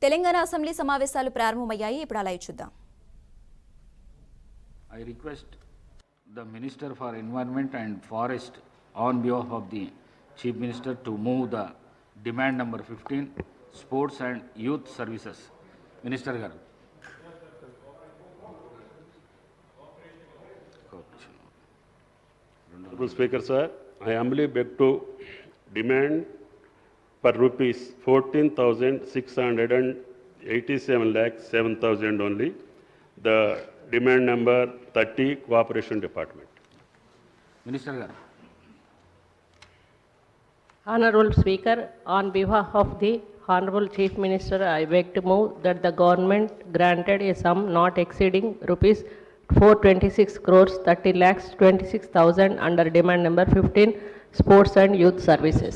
Telangana assembly సమావేశాలు ప్రారంభమయ్యాయి. ఇప్పుడు అలా చూద్దాం. I request the Minister for Environment and Forest on behalf of the Chief Minister to move the demand number 15, Sports and Youth Services. Minister garu. Honorable Speaker, sir, I humbly beg to demand for rupees 14,687 lakh 7,000 only. The demand number 30, Cooperation Department. Minister garu. Honorable Speaker, on behalf of the Honorable Chief Minister, I beg to move that the government granted a sum not exceeding rupees 426 crores 30 lakhs 26,000 under demand number 15, Sports and Youth Services.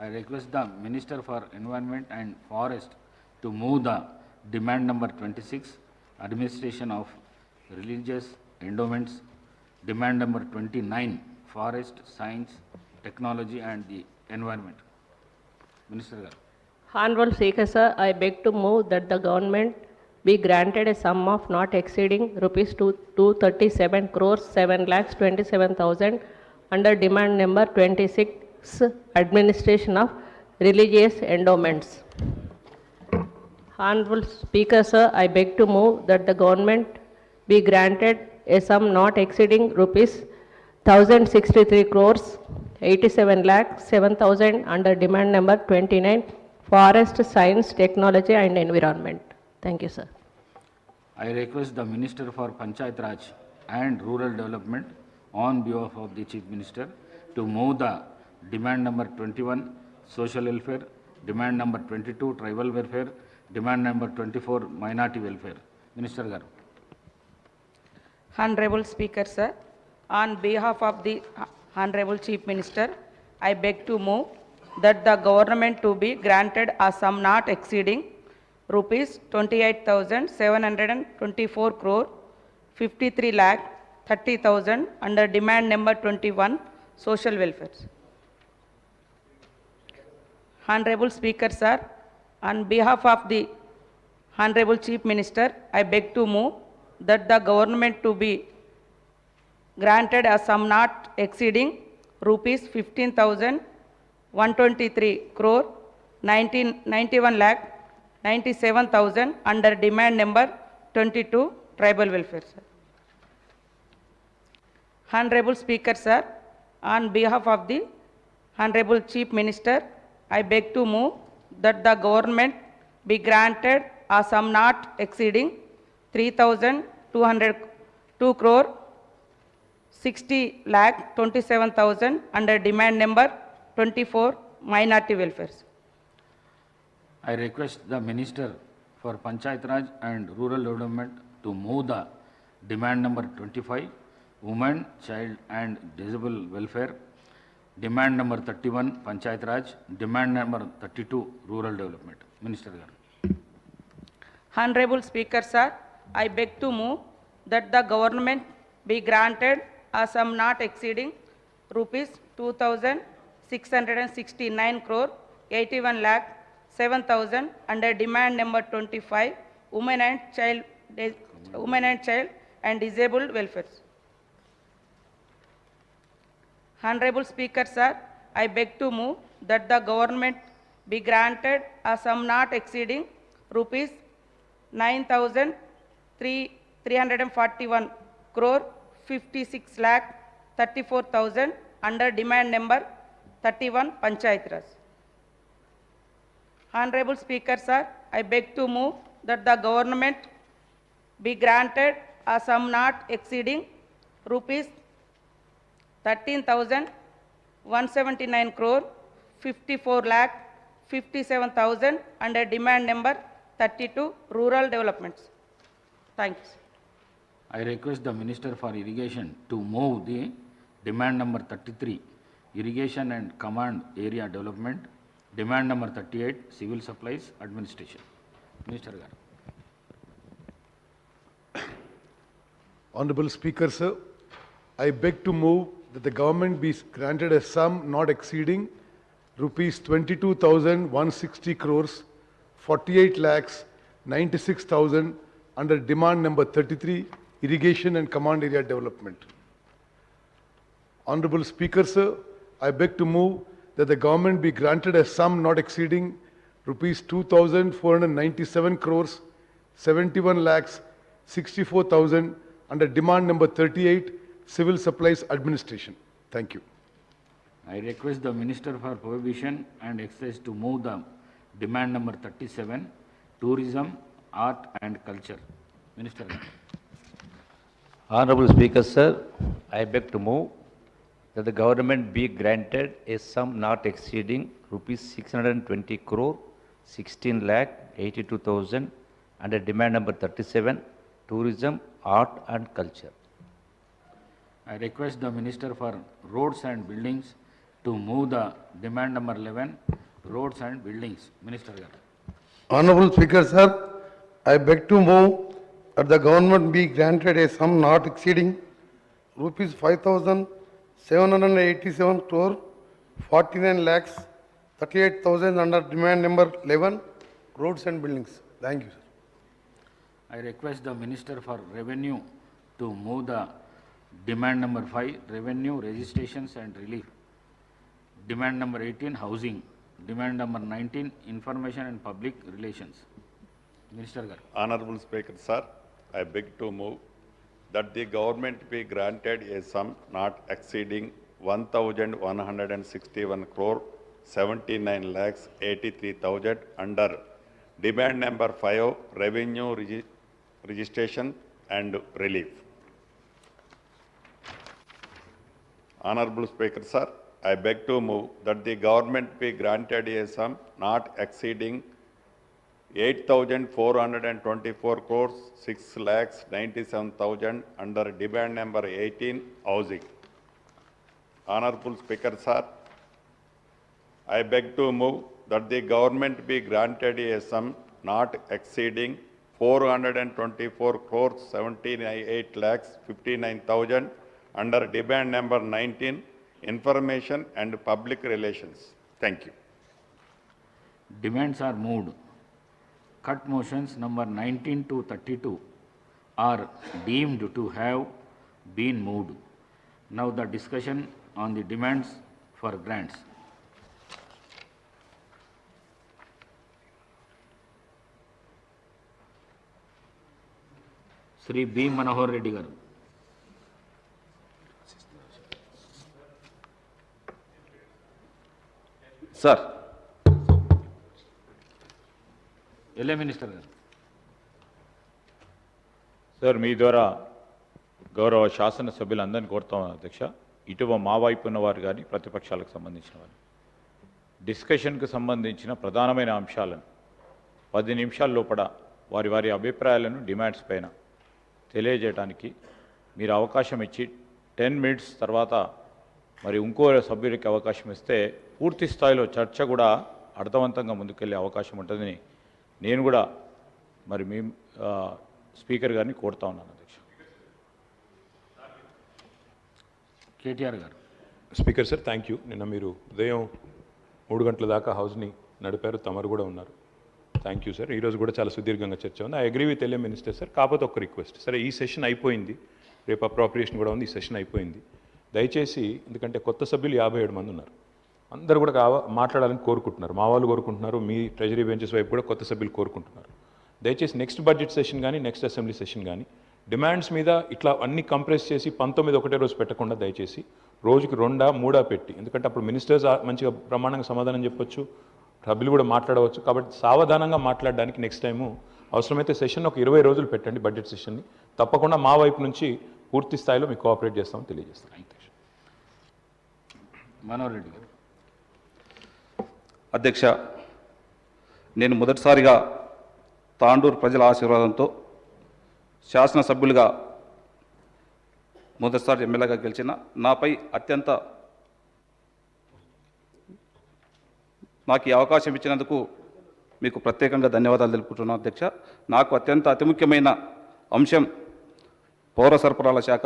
I request the Minister for Environment and Forest to move the demand number 26, Administration of Religious Endowments, demand number 29, Forest, Science, Technology and the Environment. Minister garu. Honorable Speaker, sir, I beg to move that the government be granted a sum of not exceeding rupees 237 crores 7 lakhs 27,000 under demand number 26, Administration of Religious Endowments. Honorable Speaker, sir, I beg to move that the government be granted a sum not exceeding rupees 1,063 crores 87 lakh 7,000 under demand number 29, Forest, Science, Technology and Environment. Thank you, sir. I request the Minister for Panchayat Raj and Rural Development on behalf of the Chief Minister to move the demand number 21, Social Welfare, demand number 22, Tribal Welfare, demand number 24, Minority Welfare. Minister garu. Honorable Speaker, sir, on behalf of the Honorable Chief Minister, I beg to move that the government to be granted a sum not exceeding rupees 28,724 crore 53 lakh 30,000 under demand number 21, Social Welfare. Honorable Speaker, sir, on behalf of the Honorable Chief Minister, I beg to move that the government to be granted a sum not exceeding rupees 15,123 crore 91 lakh 97,000 under demand number 22, Tribal Welfare, sir. Honorable Speaker, sir, on behalf of the Honorable Chief Minister, I beg to move that the government be granted a sum not exceeding 3,202 crore 60 lakh 27,000 under demand number 24, Minority Welfare. I request the Minister for Panchayat Raj and Rural Development to move the demand number 25, Women, Child and Disabled Welfare, demand number 31, Panchayat Raj, demand number 32, Rural Development. Minister garu. Honorable Speaker, sir, I beg to move that the government be granted a sum not exceeding rupees 2,669 crore 81 lakh 7,000 under demand number 25, Women and Child and Disabled Welfare. Honorable Speaker, sir, I beg to move that the government be granted a sum not exceeding rupees 9,341 crore 56 lakh 34,000 under demand number 31, Panchayat Raj. Honorable Speaker, sir, I beg to move that the government be granted a sum not exceeding rupees 13,179 crore 54 lakh 57,000 under demand number 32, Rural Developments. Thank you, sir. I request the Minister for Irrigation to move the demand number 33, Irrigation and Command Area Development, demand number 38, Civil Supplies Administration. Minister garu. Honorable Speaker, sir, I beg to move that the government be granted a sum not exceeding rupees 22,160 crores 48 lakhs 96,000 under demand number 33, irrigation and command area development. Honorable Speaker, sir, I beg to move that the government be granted a sum not exceeding rupees 2,497 crores 71 lakhs 64,000 under demand number 38, Civil Supplies Administration. Thank you. I request the Minister for Prohibition and Excise to move the demand number 37, Tourism, Art and Culture. Minister. Honorable Speaker, sir, I beg to move that the government be granted a sum not exceeding rupees 620 crore 16 lakh 82,000 under demand number 37, Tourism, Art and Culture. I request the Minister for Roads and Buildings to move the demand number 11, Roads and Buildings. Minister. Honorable Speaker, sir, I beg to move that the government be granted a sum not exceeding rupees 5,787 crore 49 lakhs 38,000 under demand number 11, Roads and Buildings. Thank you, sir. I request the Minister for Revenue to move the demand number 5, Revenue, Registrations and Relief. Demand number 18, Housing. Demand number 19, Information and Public Relations. Minister Garu. Honorable Speaker, sir, I beg to move that the government be granted a sum not exceeding 1,161 crore 79 lakhs 83,000 under demand number 5, Revenue, Registration and Relief. Honorable Speaker, sir, I beg to move that the government be granted a sum not exceeding 8,424 crores 6 lakhs 97,000 under demand number 18, Housing. Honorable Speaker, sir, I beg to move that the government be granted a sum not exceeding 424 crores 78 lakhs 59,000 under demand number 19, Information and Public Relations. Thank you. Demands are moved. Cut motions number 19 to 32 are deemed to have been moved. Now the discussion on the demands for grants. Sri B. Manohar Reddy garu. Sir, LA Minister garu. Sir మీ ద్వారా గౌరవ శాసనసభ్యులందరినీ కోరుతాం అధ్యక్ష, ఇటువ మా వైపు ఉన్నవారు కానీ ప్రతిపక్షాలకు సంబంధించిన వారు డిస్కషన్కు సంబంధించిన ప్రధానమైన అంశాలను 10 నిమిషాల లోపల వారి వారి అభిప్రాయాలను డిమాండ్స్ పైన తెలియజేయడానికి మీరు అవకాశం ఇచ్చి 10 మినిట్స్ తర్వాత మరి ఇంకో సభ్యుడికి అవకాశం ఇస్తే పూర్తి స్థాయిలో చర్చ కూడా అర్థవంతంగా ముందుకెళ్ళే అవకాశం ఉంటుందని నేను కూడా మరి మీ స్పీకర్ గారిని కోరుతా ఉన్నాను అధ్యక్ష. కేటీఆర్ గారు. Speaker sir, thank you. నిన్న మీరు ఉదయం 3 గంటల దాకా హౌస్ని నడిపారు, తమరు కూడా ఉన్నారు. Thank you sir. ఈరోజు కూడా చాలా సుదీర్ఘంగా చర్చ ఉంది. I agree with LA minister sir. కాకపోతే ఒక రిక్వెస్ట్, సరే ఈ సెషన్ అయిపోయింది, రేపు అప్రాప్రియేషన్ కూడా ఉంది, ఈ సెషన్ అయిపోయింది. దయచేసి, ఎందుకంటే కొత్త సభ్యులు 57 మంది ఉన్నారు, అందరూ కూడా మాట్లాడాలని కోరుకుంటున్నారు, మా వాళ్ళు కోరుకుంటున్నారు, మీ ట్రెజరీ బెంచెస్ వైపు కూడా కొత్త సభ్యులు కోరుకుంటున్నారు. దయచేసి నెక్స్ట్ బడ్జెట్ సెషన్ కానీ నెక్స్ట్ అసెంబ్లీ సెషన్ కానీ డిమాండ్స్ మీద ఇట్లా అన్ని కంప్రెస్ చేసి 19 ఒకటే రోజు పెట్టకుండా దయచేసి రోజుకి 2-3 పెట్టి, ఎందుకంటే అప్పుడు మినిస్టర్స్ మంచిగా బ్రహ్మాండంగా సమాధానం చెప్పొచ్చు, సభ్యులు కూడా మాట్లాడవచ్చు. కాబట్టి సావధానంగా మాట్లాడడానికి నెక్స్ట్ టైము అవసరమైతే సెషన్ ఒక 20 రోజులు పెట్టండి బడ్జెట్ సెషన్ని. తప్పకుండా మా వైపు నుంచి పూర్తి స్థాయిలో మీకు కోఆపరేట్ చేస్తామని తెలియజేస్తాం. మనోహర్ రెడ్డి గారు. అధ్యక్ష, నేను మొదటిసారిగా తాండూరు ప్రజల ఆశీర్వాదంతో శాసనసభ్యులుగా మొదటిసారి ఎమ్మెల్యేగా గెలిచిన నాపై నాకు ఈ అవకాశం ఇచ్చినందుకు మీకు ప్రత్యేకంగా ధన్యవాదాలు తెలుపుతున్నాను అధ్యక్ష. నాకు అతి ముఖ్యమైన అంశం పౌర సరఫరాల శాఖ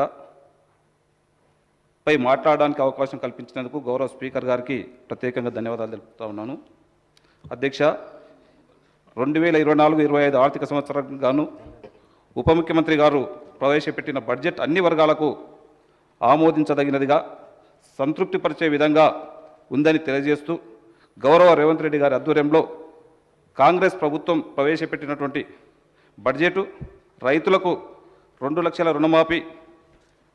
పై మాట్లాడడానికి అవకాశం కల్పించినందుకు గౌరవ స్పీకర్ గారికి ప్రత్యేకంగా ధన్యవాదాలు తెలుపుతా ఉన్నాను. అధ్యక్ష, 2024-25 ఆర్థిక సంవత్సరం గాను ఉప ముఖ్యమంత్రి గారు ప్రవేశపెట్టిన బడ్జెట్ అన్ని వర్గాలకు ఆమోదించదగినదిగా సంతృప్తిపరిచే విధంగా ఉందని తెలియజేస్తూ గౌరవ రేవంత్ రెడ్డి గారి ఆధ్వర్యంలో కాంగ్రెస్ ప్రభుత్వం ప్రవేశపెట్టినటువంటి బడ్జెటు రైతులకు 2 లక్షల రుణమాఫీ,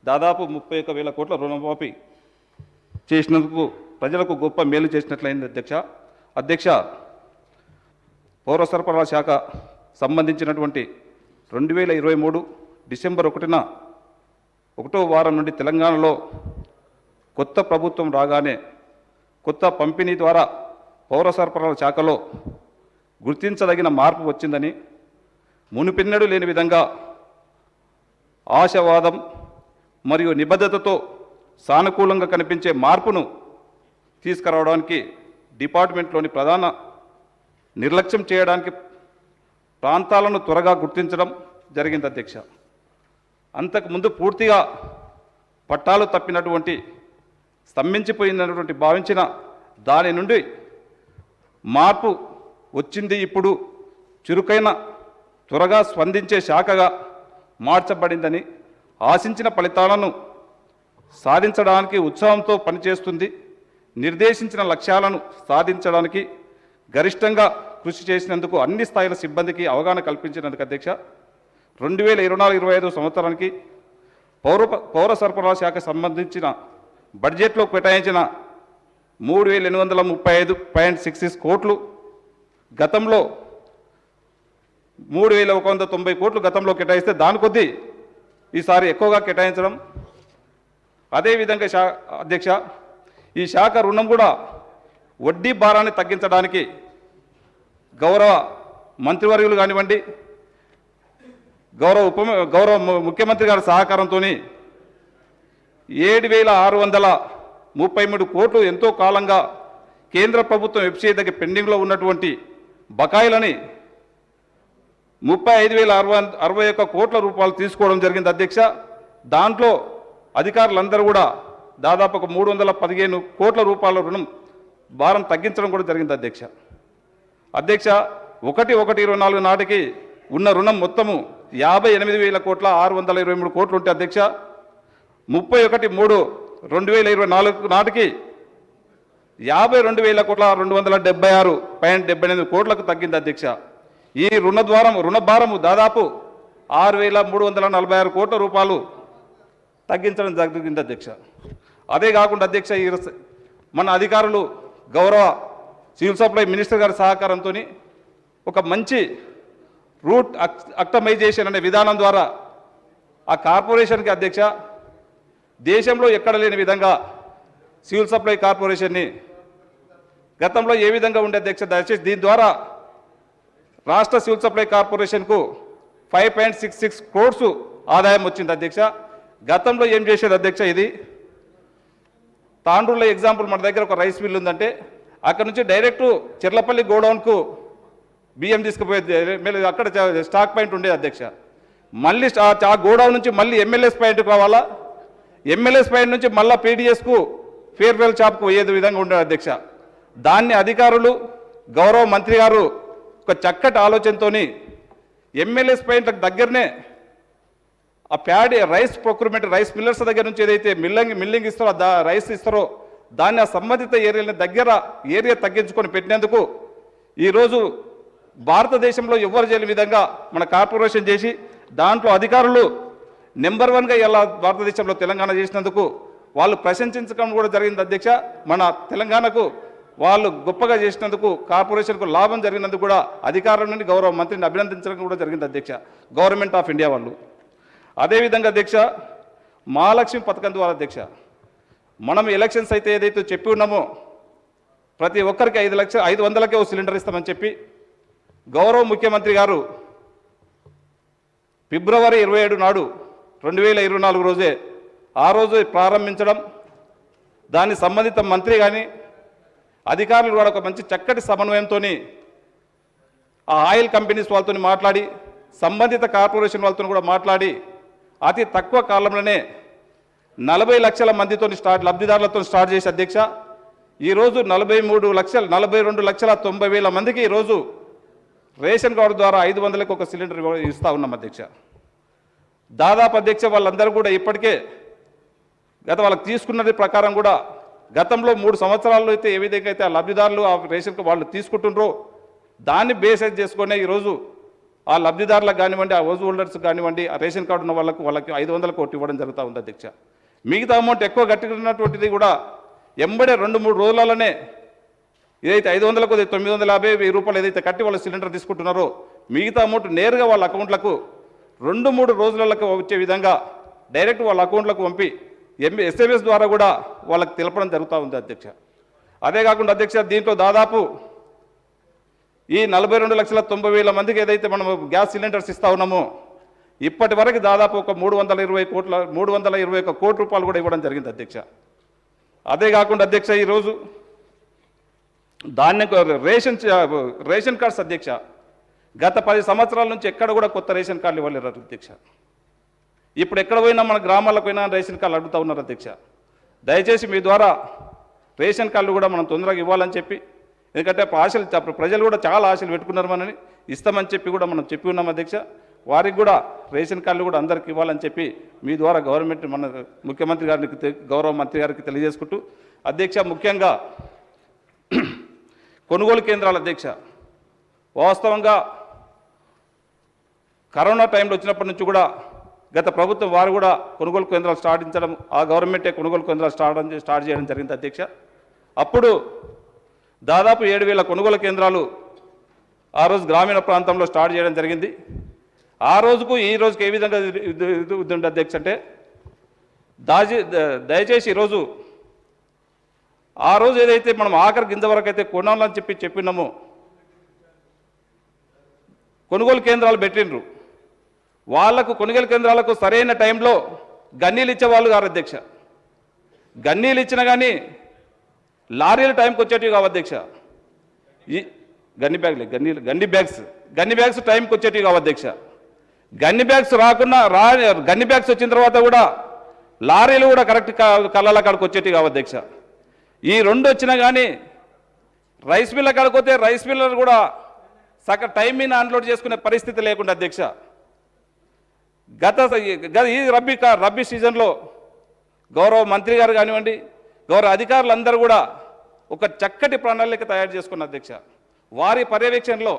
దాదాపు 31,000 కోట్ల రుణమాఫీ చేసినందుకు ప్రజలకు గొప్ప మేలు చేసినట్లయింది అధ్యక్ష. పౌర సరఫరాల శాఖ సంబంధించినటువంటి 2023 డిసెంబర్ 1న 1వ వారం నుండి తెలంగాణలో కొత్త ప్రభుత్వం రాగానే కొత్త పంపిణీ ద్వారా పౌర సరఫరాల శాఖలో గుర్తించదగిన మార్పు వచ్చిందని, మునుపెన్నడూ లేని విధంగా ఆశావాదం మరియు నిబద్ధతతో సానుకూలంగా కనిపించే మార్పును తీసుకురావడానికి డిపార్ట్మెంట్లోని ప్రధాన నిర్లక్ష్యం చేయడానికి ప్రాంతాలను త్వరగా గుర్తించడం జరిగింది అధ్యక్ష. అంతకుముందు పూర్తిగా పట్టాలు తప్పినటువంటి స్తంభించిపోయినటువంటి భావించిన దాని నుండి మార్పు వచ్చింది. ఇప్పుడు చురుకైన త్వరగా స్పందించే శాఖగా మార్చబడిందని, ఆశించిన ఫలితాలను సాధించడానికి ఉత్సాహంతో పనిచేస్తుంది. నిర్దేశించిన లక్ష్యాలను సాధించడానికి గరిష్టంగా కృషి చేసినందుకు అన్ని స్థాయిల సిబ్బందికి అవగాహన కల్పించినందుకు అధ్యక్ష 2024-25 సంవత్సరానికి పౌర సరఫరాల శాఖ సంబంధించిన బడ్జెట్లో కేటాయించిన 3,835.66 కోట్లు, గతంలో 3,190 కోట్లు గతంలో కేటాయిస్తే దాని కొద్దీ ఈసారి ఎక్కువగా కేటాయించడం. అదేవిధంగా అధ్యక్ష, ఈ శాఖ రుణం కూడా వడ్డీ భారాన్ని తగ్గించడానికి గౌరవ మంత్రివర్యులు కానివ్వండి, గౌరవ ముఖ్యమంత్రి గారి సహకారంతో 7,633 కోట్లు ఎంతో కాలంగా కేంద్ర ప్రభుత్వం వెబ్సైట్ దగ్గర పెండింగ్లో ఉన్నటువంటి బకాయిలని 35,061 కోట్ల రూపాయలు తీసుకోవడం జరిగింది అధ్యక్ష. దాంట్లో అధికారులందరూ కూడా దాదాపు 315 కోట్ల రూపాయల రుణం భారం తగ్గించడం కూడా జరిగింది అధ్యక్ష. 1/1/24 నాటికి ఉన్న రుణం మొత్తము 58,623 కోట్లు ఉంటే అధ్యక్ష 31/3/2024 నాటికి 52,276.78 కోట్లకు తగ్గింది అధ్యక్ష. ఈ రుణ భారము దాదాపు 6,346 కోట్ల రూపాయలు తగ్గించడం జరిగింది అధ్యక్ష. అదే కాకుండా అధ్యక్ష, మన అధికారులు గౌరవ సివిల్ సప్లై మినిస్టర్ గారి సహకారంతో ఒక మంచి రూట్ అక్టమైజేషన్ అనే విధానం ద్వారా ఆ కార్పొరేషన్కి అధ్యక్ష దేశంలో ఎక్కడ లేని విధంగా సివిల్ సప్లై కార్పొరేషన్ని గతంలో ఏ విధంగా ఉండే అధ్యక్ష, దయచేసి దీని ద్వారా రాష్ట్ర సివిల్ సప్లై కార్పొరేషన్కు 5.66 crores ఆదాయం వచ్చింది అధ్యక్ష. గతంలో ఏం చేసేది అధ్యక్ష, ఇది తాండ్రులో ఎగ్జాంపుల్ మన దగ్గర ఒక రైస్ మిల్ ఉందంటే అక్కడ నుంచి డైరెక్ట్ చెర్లపల్లి గోడౌన్కు బియ్యం తీసుకుపోయేది, అక్కడ స్టాక్ పాయింట్ ఉండేది అధ్యక్ష. మళ్ళీ ఆ గోడౌన్ నుంచి మళ్ళీ ఎమ్మెల్యేస్ పాయింట్కి రావాలా, ఎమ్మెల్యేస్ పాయింట్ నుంచి మళ్ళీ పీడిఎస్కు ఫేర్వెల్ షాప్కు పోయేది విధంగా ఉండేది అధ్యక్ష. దాన్ని అధికారులు గౌరవ మంత్రి గారు ఒక చక్కటి ఆలోచనతో ఎమ్మెల్యేస్ పాయింట్లకు దగ్గరనే ఆ రైస్ ప్రొక్యూర్మెంట్ రైస్ మిల్లర్స్ దగ్గర నుంచి ఏదైతే మిల్లింగ్ ఇస్తారో రైస్ ఇస్తారో దాన్ని ఆ సంబంధిత ఏరియాల దగ్గర ఏరియా తగ్గించుకొని పెట్టినందుకు ఈరోజు భారతదేశంలో ఎవరు చేయని విధంగా మన కార్పొరేషన్ చేసి దాంట్లో అధికారులు నెంబర్ 1గా ఇలా భారతదేశంలో తెలంగాణ చేసినందుకు వాళ్ళు ప్రశంసించడం కూడా జరిగింది అధ్యక్ష. మన తెలంగాణకు వాళ్ళు గొప్పగా చేసినందుకు కార్పొరేషన్కు లాభం జరిగినందుకు కూడా అధికారుల నుండి గౌరవ మంత్రిని అభినందించడం కూడా జరిగింది అధ్యక్ష, గవర్నమెంట్ ఆఫ్ ఇండియా వాళ్ళు. అదేవిధంగా అధ్యక్ష, మహాలక్ష్మి పథకం ద్వారా అధ్యక్ష మనం ఎలక్షన్స్ అయితే ఏదైతే చెప్పి ఉన్నామో ప్రతి ఒక్కరికి 500,000కే ఓ సిలిండర్ ఇస్తామని చెప్పి గౌరవ ముఖ్యమంత్రి గారు ఫిబ్రవరి 27 నాడు 2024 రోజే ఆ రోజు ప్రారంభించడం, దాని సంబంధిత మంత్రి కానీ అధికారులు కూడా ఒక మంచి చక్కటి సమన్వయంతో ఆ ఆయిల్ కంపెనీస్ వాళ్ళతో మాట్లాడి సంబంధిత కార్పొరేషన్ వాళ్ళతో కూడా మాట్లాడి అతి తక్కువ కాలంలోనే 40 లక్షల మందితో లబ్ధిదారులతో స్టార్ట్ చేసి అధ్యక్ష ఈరోజు 42,90,000 మందికి ఈరోజు రేషన్ కార్డు ద్వారా 500లకు ఒక సిలిండర్ ఇస్తూ ఉన్నాం అధ్యక్ష. దాదాపు అధ్యక్ష వాళ్ళందరూ కూడా ఇప్పటికే వాళ్ళకి తీసుకున్నది ప్రకారం కూడా గతంలో 3 సంవత్సరాల్లో అయితే ఏ విధంగా అయితే ఆ లబ్ధిదారులు ఆ రేషన్ వాళ్ళు తీసుకుంటుండ్రో దాన్ని బేసైజ్ చేసుకునే ఈరోజు ఆ లబ్ధిదారులకు కానివ్వండి, ఆ హౌస్ హోల్డర్స్ కానివ్వండి, ఆ రేషన్ కార్డు ఉన్న వాళ్ళకి 500 కోట్లు ఇవ్వడం జరుగుతూ ఉంది అధ్యక్ష. మిగతా అమౌంట్ ఎక్కువ కట్టుకున్నటువంటిది కూడా ఎంబడే 2-3 రోజులలోనే ఏదైతే 500కు 950, 1000 రూపాయలు ఏదైతే కట్టి వాళ్ళు సిలిండర్ తీసుకుంటున్నారో మిగతా అమౌంట్ నేరుగా వాళ్ళ అకౌంట్లకు 2-3 రోజులకు వచ్చే విధంగా డైరెక్ట్ వాళ్ళ అకౌంట్లకు పంపి SMS ద్వారా కూడా వాళ్ళకి తెలపడం జరుగుతూ ఉంది అధ్యక్ష. అదే కాకుండా అధ్యక్ష దీంట్లో దాదాపు ఈ 42,90,000 మందికి ఏదైతే మనం గ్యాస్ సిలిండర్స్ ఇస్తా ఉన్నామో ఇప్పటి వరకు దాదాపు ఒక 321 కోట్ల రూపాయలు కూడా ఇవ్వడం జరిగింది అధ్యక్ష. అదే కాకుండా అధ్యక్ష ఈరోజు రేషన్ కార్డ్స్ అధ్యక్ష గత 10 సంవత్సరాల నుంచి ఎక్కడ కూడా కొత్త రేషన్ కార్డులు ఇవ్వలేరు అధ్యక్ష. ఇప్పుడు ఎక్కడ పోయినా మన గ్రామాలకు పోయినా రేషన్ కార్డులు అడుగుతూ ఉన్నారు అధ్యక్ష. దయచేసి మీ ద్వారా రేషన్ కార్డులు కూడా మనం తొందరగా ఇవ్వాలని చెప్పి, ఎందుకంటే ప్రజలు కూడా చాలా ఆశలు పెట్టుకున్నారు మనని ఇస్తామని చెప్పి కూడా మనం చెప్పి ఉన్నాం అధ్యక్ష. వారికి కూడా రేషన్ కార్డులు కూడా అందరికి ఇవ్వాలని చెప్పి మీ ద్వారా గవర్నమెంట్ మన ముఖ్యమంత్రి గారికి గౌరవ మంత్రి గారికి తెలియజేసుకుంటూ అధ్యక్ష ముఖ్యంగా కొనుగోలు కేంద్రాల అధ్యక్ష వాస్తవంగా కరోనా టైంలో వచ్చినప్పటి నుంచి కూడా గత ప్రభుత్వం వారు కూడా కొనుగోలు కేంద్రాలు స్టార్టించడం, ఆ గవర్నమెంటే కొనుగోలు కేంద్రాలు స్టార్ట్ చేయడం జరిగింది అధ్యక్ష. అప్పుడు దాదాపు 7,000 కొనుగోలు కేంద్రాలు ఆ రోజు గ్రామీణ ప్రాంతంలో స్టార్ట్ చేయడం జరిగింది. ఆ రోజుకు ఈ రోజుకి ఏ విధంగా ఉంది అధ్యక్ష అంటే దయచేసి ఈరోజు ఆ రోజు ఏదైతే మనం ఆఖరి గింజ వరకు అయితే కొనాలని చెప్పినామో కొనుగోలు కేంద్రాలు పెట్టిండ్రు. వాళ్లకు కొనుగోలు కేంద్రాలకు సరైన టైంలో గన్నీలు ఇచ్చేవాళ్ళు కాదు అధ్యక్ష. గన్నీలు ఇచ్చినా కానీ లారీలు టైంకి వచ్చేటివి కావు అధ్యక్ష. ఈ గన్ని బ్యాగ్స్ టైంకి వచ్చేటివి కావు అధ్యక్ష. గన్ని బ్యాగ్స్ గన్ని బ్యాగ్స్ వచ్చిన తర్వాత కూడా లారీలు కూడా కరెక్ట్ కళ్ళ కాడికి వచ్చేటివి కావు అధ్యక్ష. ఈ 2 వచ్చినా కానీ రైస్ మిల్ల కాడికి పోతే రైస్ మిల్లర్ కూడా టైం మీద అన్లోడ్ చేసుకునే పరిస్థితి లేకుండా అధ్యక్ష. ఈ రబ్బీ సీజన్లో గౌరవ మంత్రి గారు కానివ్వండి, గౌరవ అధికారులందరూ కూడా ఒక చక్కటి ప్రణాళిక తయారు చేసుకున్న అధ్యక్ష. వారి పర్యవేక్షణలో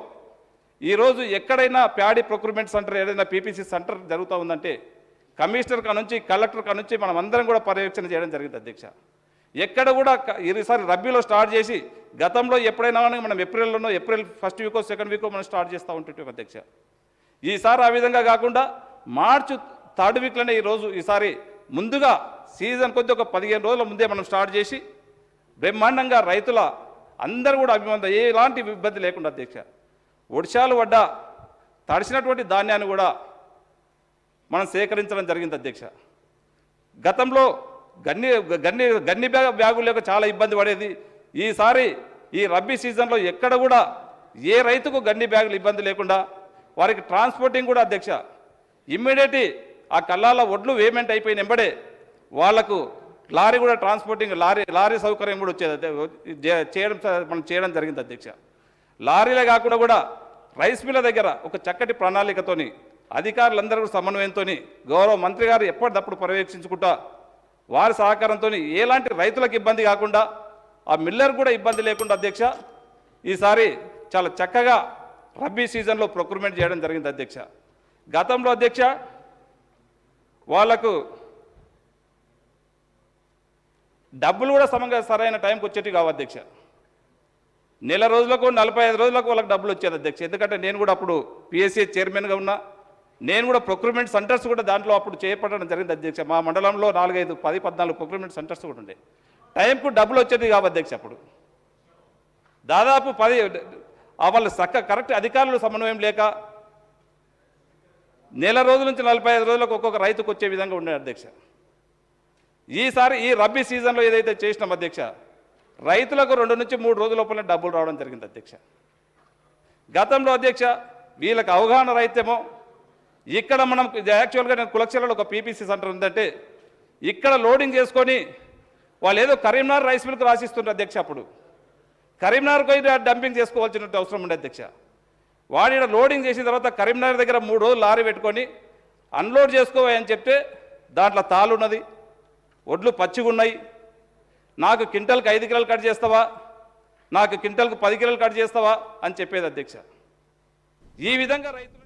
ఈరోజు ఎక్కడైనా ప్యాడీ ప్రొక్యూర్మెంట్ సెంటర్ ఏదైనా PPC సెంటర్ జరుగుతూ ఉందంటే కమిషనర్ కానుంచి కలెక్టర్ కానుంచి మనం అందరం కూడా పర్యవేక్షణ చేయడం జరిగింది అధ్యక్ష. ఎక్కడ కూడా ఈసారి రబ్బీలో స్టార్ట్ చేసి గతంలో ఎప్పుడైనా మనం April first Vicco second Vicco మనం స్టార్ట్ చేస్తూ ఉంటుంటాం అధ్యక్ష. ఈసారి ఆ విధంగా కాకుండా మార్చి 3rd వీక్లోనే ఈసారి ముందుగా సీజన్ కొద్ది ఒక 15 రోజుల ముందే మనం స్టార్ట్ చేసి బ్రహ్మాండంగా రైతుల అందరూ కూడా ఎలాంటి ఇబ్బంది లేకుండా అధ్యక్ష వర్షాలు పడ్డ తడిసినటువంటి ధాన్యాన్ని కూడా మనం సేకరించడం జరిగింది అధ్యక్ష. గతంలో గన్ని బ్యాగులు లేక చాలా ఇబ్బంది పడేది. ఈసారి ఈ రబ్బీ సీజన్లో ఎక్కడ కూడా ఏ రైతుకు గన్ని బ్యాగులు ఇబ్బంది లేకుండా వారికి ట్రాన్స్పోర్టింగ్ కూడా అధ్యక్ష ఇమ్మీడియట్ ఆ కల్లాల ఒడ్లు వేమెంట్ అయిపోయిన వెంబడే వాళ్లకు లారీ కూడా ట్రాన్స్పోర్టింగ్ లారీ సౌకర్యం కూడా వచ్చేది మనం చేయడం జరిగింది అధ్యక్ష. లారీలే కాకుండా కూడా రైస్ మిల్ల దగ్గర ఒక చక్కటి ప్రణాళికతోని అధికారులందరూ సమన్వయంతో గౌరవ మంత్రి గారు ఎప్పటికప్పుడు పర్యవేక్షించుకుంటా వారి సహకారంతో ఎలాంటి రైతులకు ఇబ్బంది కాకుండా ఆ మిల్లర్ కూడా ఇబ్బంది లేకుండా అధ్యక్ష ఈసారి చాలా చక్కగా రబ్బీ సీజన్లో ప్రొక్యూర్మెంట్ చేయడం జరిగింది అధ్యక్ష. గతంలో అధ్యక్ష వాళ్లకు డబ్బులు కూడా సరైన టైంకి వచ్చేటివి కావు అధ్యక్ష. నెల రోజులకు 45 రోజులకు వాళ్ళకి డబ్బులు వచ్చేది అధ్యక్ష. ఎందుకంటే నేను కూడా అప్పుడు PSA చైర్మన్గా ఉన్నా, నేను కూడా ప్రొక్యూర్మెంట్ సెంటర్స్ కూడా దాంట్లో అప్పుడు చేపట్టడం జరిగింది అధ్యక్ష. మా మండలంలో 4, 5, 10, 14 ప్రొక్యూర్మెంట్ సెంటర్స్ కూడా ఉండే. టైంకు డబ్బులు వచ్చేది కావు అధ్యక్ష. అప్పుడు దాదాపు 10 వాళ్ళు కరెక్ట్ అధికారులు సమన్వయం లేక నెల రోజుల నుంచి 45 రోజులకు ఒక్కొక్క రైతుకు వచ్చే విధంగా ఉండే అధ్యక్ష. ఈసారి ఈ రబ్బీ సీజన్లో ఏదైతే చేసినాం అధ్యక్ష రైతులకు 2 నుంచి 3 రోజుల లోపల డబ్బులు రావడం జరిగింది అధ్యక్ష. గతంలో అధ్యక్ష వీళ్ళకి అవగాహన రైతేమో ఇక్కడ మనం యాక్చువల్గా నేను కులక్షలలో ఒక PPC సెంటర్ ఉందంటే ఇక్కడ లోడింగ్ చేసుకొని వాళ్ళు ఏదో కరీంనగర్ రైస్ మిల్క్ రాసిస్తున్నారు అధ్యక్ష. అప్పుడు కరీంనగర్కి డంపింగ్ చేసుకోవాల్సిన అవసరం ఉండే అధ్యక్ష. వాడి ఈడ లోడింగ్ చేసిన తర్వాత కరీంనగర్ దగ్గర 3 రోజులు లారీ పెట్టుకొని అన్లోడ్ చేసుకోవని చెప్తే దాంట్లో తాళున్నది, ఒడ్లు పచ్చిగున్నాయి, నాకు క్వింటల్కి 5 కిలోలు కట్ చేస్తావా, నాకు క్వింటల్కి 10 కిలోలు కట్ చేస్తావా అని చెప్పేది అధ్యక్ష. ఈ విధంగా రైతులు